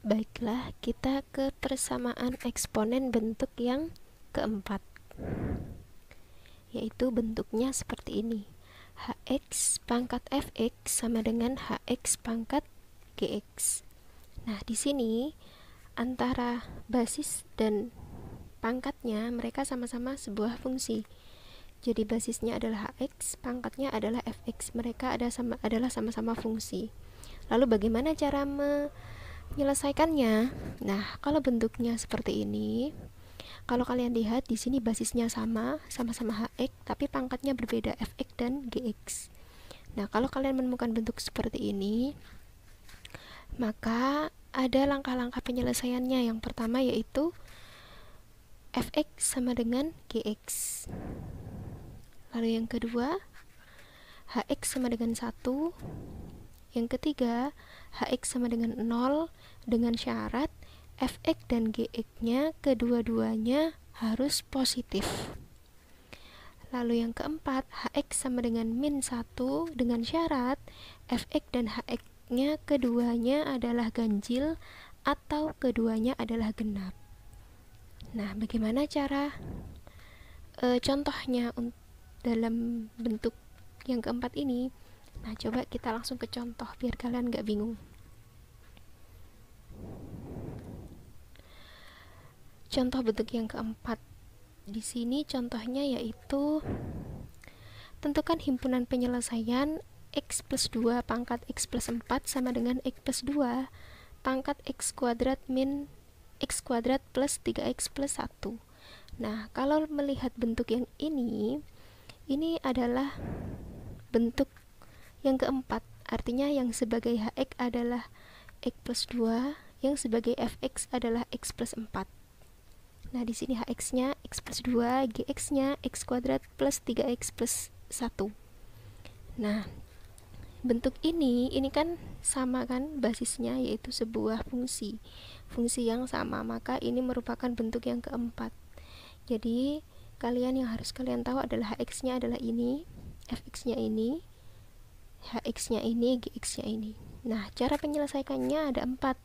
Baiklah, kita ke persamaan eksponen bentuk yang keempat, yaitu bentuknya seperti ini. Hx pangkat fx sama dengan hx pangkat gx. Nah, di sini antara basis dan pangkatnya mereka sama-sama sebuah fungsi. Jadi basisnya adalah hx, pangkatnya adalah fx. Mereka adalah sama-sama fungsi. Lalu bagaimana cara menyelesaikannya? Nah, kalau bentuknya seperti ini, kalau kalian lihat di sini basisnya sama-sama hx, tapi pangkatnya berbeda, fx dan gx. Nah, kalau kalian menemukan bentuk seperti ini, maka ada langkah-langkah penyelesaiannya. Yang pertama yaitu fx sama dengan gx. Lalu yang kedua, hx sama dengan 1. Yang ketiga, hx sama dengan 0 dengan syarat fx dan gx-nya kedua-duanya harus positif. Lalu yang keempat, hx sama dengan min 1 dengan syarat fx dan hx-nya keduanya adalah ganjil atau keduanya adalah genap. Nah, bagaimana cara contohnya dalam bentuk yang keempat ini? Nah, coba kita langsung ke contoh biar kalian gak bingung. Contoh bentuk yang keempat di sini contohnya yaitu tentukan himpunan penyelesaian x plus 2 pangkat x plus 4 sama dengan x plus 2 pangkat x kuadrat min x kuadrat plus 3x plus 1. Nah, kalau melihat bentuk yang ini adalah bentuk yang keempat, artinya yang sebagai hx adalah x plus 2, yang sebagai fx adalah x plus 4. Nah, di sini hx-nya x plus 2, gx-nya x kuadrat plus 3x plus 1. Nah, bentuk ini kan sama kan basisnya, yaitu sebuah fungsi yang sama, maka ini merupakan bentuk yang keempat. Jadi, yang harus kalian tahu adalah hx-nya adalah ini, fx-nya ini, hx-nya ini, gx-nya ini. Nah, cara penyelesaiannya ada 4.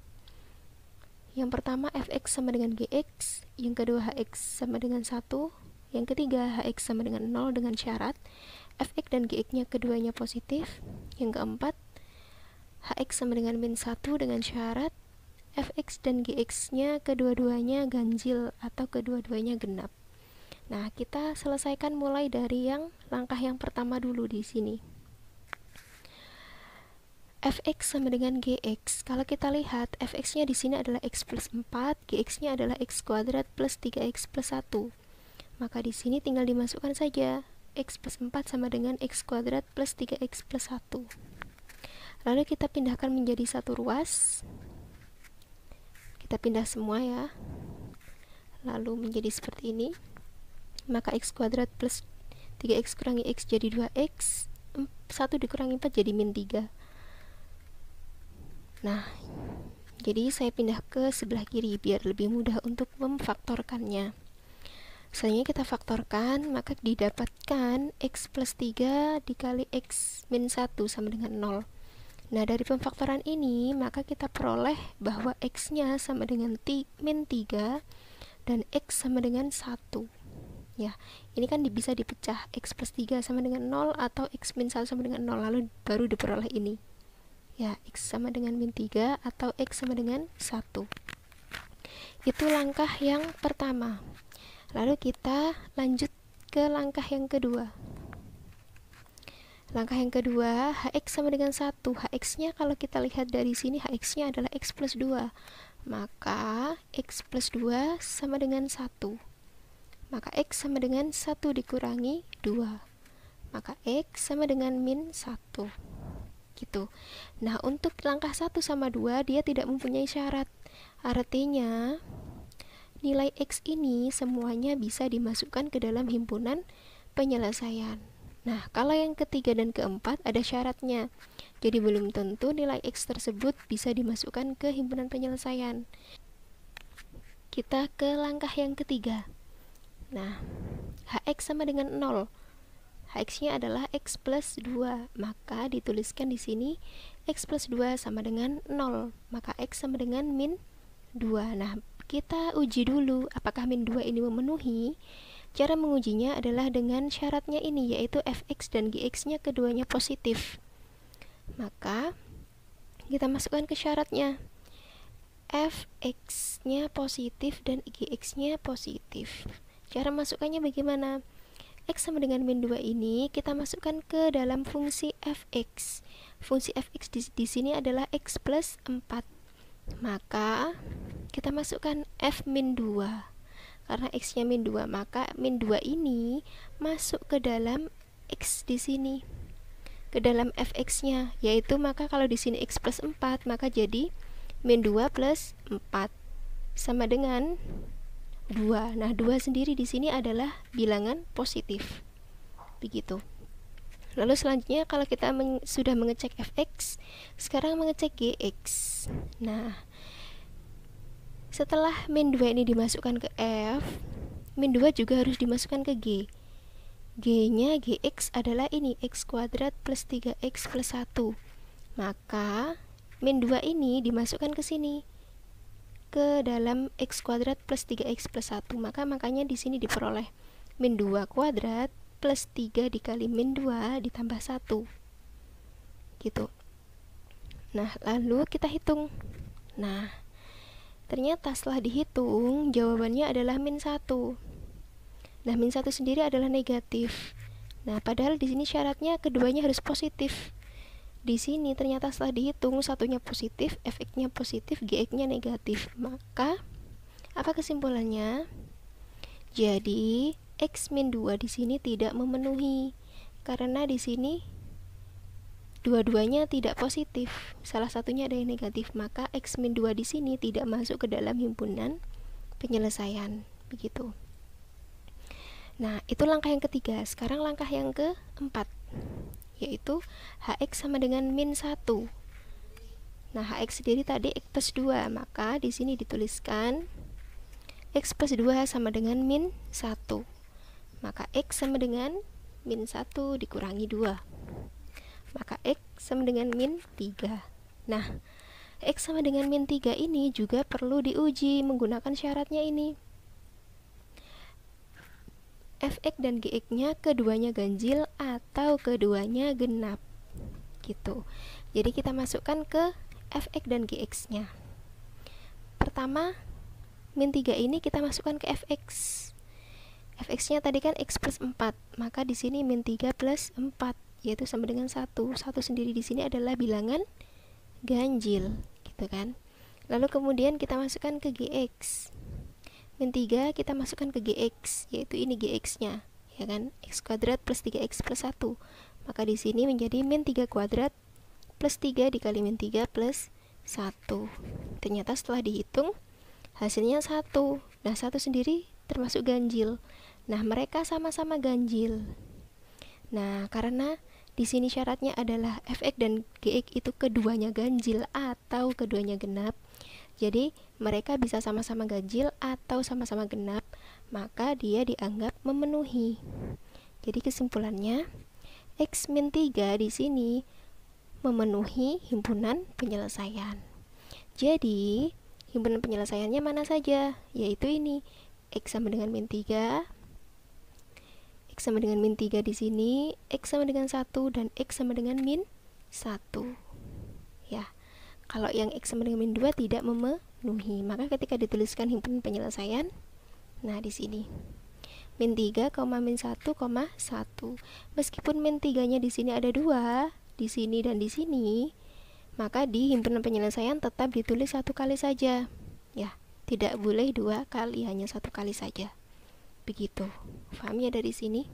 Yang pertama fx sama dengan gx, yang kedua hx sama dengan 1, yang ketiga hx sama dengan 0 dengan syarat fx dan gx-nya keduanya positif, yang keempat hx sama dengan min 1 dengan syarat fx dan gx-nya kedua-duanya ganjil atau kedua-duanya genap. Nah, kita selesaikan mulai dari yang langkah yang pertama dulu di sini. fx sama dengan gx. Kalau kita lihat fx-nya di sini adalah x plus 4, gx-nya adalah x kuadrat plus 3x plus 1. Maka di sini tinggal dimasukkan saja x plus 4 sama dengan x kuadrat plus 3x plus 1. Lalu kita pindahkan menjadi satu ruas. Kita pindah semua ya. Lalu menjadi seperti ini. Maka x kuadrat plus 3x kurangi x jadi 2x, 1 dikurangi 4 jadi min 3. Nah, jadi saya pindah ke sebelah kiri biar lebih mudah untuk memfaktorkannya. Selanjutnya kita faktorkan, maka didapatkan x plus 3 dikali x min 1 sama dengan 0. Nah, dari pemfaktoran ini, maka kita peroleh bahwa x-nya sama dengan min 3 dan x sama dengan 1. Ya, ini kan bisa dipecah, x plus 3 sama dengan 0 atau x min 1 sama dengan 0, lalu baru diperoleh ini. Ya, x sama dengan min 3 atau x sama dengan 1. Itu langkah yang pertama. Lalu kita lanjut ke langkah yang kedua. Langkah yang kedua, hx sama dengan 1. Hx-nya kalau kita lihat dari sini, hx-nya adalah x plus 2. Maka x plus 2 sama dengan 1. Maka x sama dengan 1 dikurangi 2. Maka x sama dengan min 1. Gitu. Nah, untuk langkah 1 sama 2 dia tidak mempunyai syarat. Artinya nilai x ini semuanya bisa dimasukkan ke dalam himpunan penyelesaian. Nah, kalau yang ketiga dan keempat ada syaratnya. Jadi belum tentu nilai x tersebut bisa dimasukkan ke himpunan penyelesaian. Kita ke langkah yang ketiga. Nah, hx sama dengan 0. Hx-nya adalah x plus 2, maka dituliskan di sini x plus 2 sama dengan 0, maka x sama dengan min 2. Nah, kita uji dulu apakah min 2 ini memenuhi. Cara mengujinya adalah dengan syaratnya ini, yaitu fx dan gx-nya keduanya positif. Maka kita masukkan ke syaratnya, fx-nya positif dan gx-nya positif. Cara masukkannya bagaimana? X sama dengan min 2 ini kita masukkan ke dalam fungsi fx. Fungsi fx di sini adalah x plus 4. Maka kita masukkan f min 2. Karena x-nya min 2, maka min 2 ini masuk ke dalam x di sini. Ke dalam fx-nya, yaitu maka kalau di sini x plus 4, maka jadi min 2 plus 4 sama dengan 2. Nah, 2 sendiri di sini adalah bilangan positif. Begitu. Lalu selanjutnya kalau kita sudah mengecek fx, sekarang mengecek gx. Nah, setelah min 2 ini dimasukkan ke f, min 2 juga harus dimasukkan ke g. G-nya gx adalah ini, x kuadrat plus 3x plus 1. Maka min 2 ini dimasukkan ke sini, ke dalam x kuadrat plus 3x plus 1. Makanya di sini diperoleh min 2 kuadrat plus 3 dikali min 2 ditambah 1. Gitu. Nah, lalu kita hitung. Nah, ternyata setelah dihitung, jawabannya adalah min 1. Nah, min 1 sendiri adalah negatif. Nah, padahal di sini syaratnya keduanya harus positif. Di sini ternyata setelah dihitung, satunya positif, fx-nya positif, gx-nya negatif. Maka, apa kesimpulannya? Jadi, x min 2 di sini tidak memenuhi. Karena di sini dua-duanya tidak positif. Salah satunya ada yang negatif, maka x min 2 di sini tidak masuk ke dalam himpunan penyelesaian. Begitu. Nah, itu langkah yang ketiga. Sekarang langkah yang keempat, yaitu hx sama dengan min 1. Nah, hx sendiri tadi x plus 2, maka di sini dituliskan x plus 2 sama dengan min 1. Maka x sama dengan min 1 dikurangi 2. Maka x sama dengan min 3. Nah, x sama dengan min 3 ini juga perlu diuji menggunakan syaratnya ini. Fx dan gx-nya keduanya ganjil atau keduanya genap. Gitu. Jadi kita masukkan ke fx dan gx-nya. Pertama, min 3 ini kita masukkan ke fx. Fx-nya tadi kan x plus 4, maka di sini min 3 plus 4, yaitu sama dengan 1. 1 sendiri di sini adalah bilangan ganjil, gitu kan. Lalu kemudian kita masukkan ke gx. Min 3 kita masukkan ke gx, yaitu ini gx-nya, ya kan? X kuadrat plus 3x plus 1. Maka di sini menjadi min 3 kuadrat plus 3 dikali min 3 plus 1. Ternyata setelah dihitung hasilnya 1. Nah, 1 sendiri termasuk ganjil. Nah, mereka sama-sama ganjil. Nah, karena di sini syaratnya adalah fx dan gx itu keduanya ganjil atau keduanya genap. Jadi, mereka bisa sama-sama ganjil atau sama-sama genap, maka dia dianggap memenuhi. Jadi kesimpulannya, x min 3 di sini memenuhi himpunan penyelesaian. Jadi, himpunan penyelesaiannya mana saja? Yaitu ini, x sama dengan min 3, x sama dengan min 3 di sini, x sama dengan 1, dan x sama dengan min 1. Ya. Kalau yang x sama dengan min 2 tidak memenuhi, maka ketika dituliskan himpunan penyelesaian, nah di sini min 3, min 1, 1. Meskipun min 3-nya di sini ada 2, di sini dan di sini, maka di himpunan penyelesaian tetap ditulis 1 kali saja. Ya, tidak boleh 2 kali, hanya 1 kali saja. Begitu. Paham ya dari sini?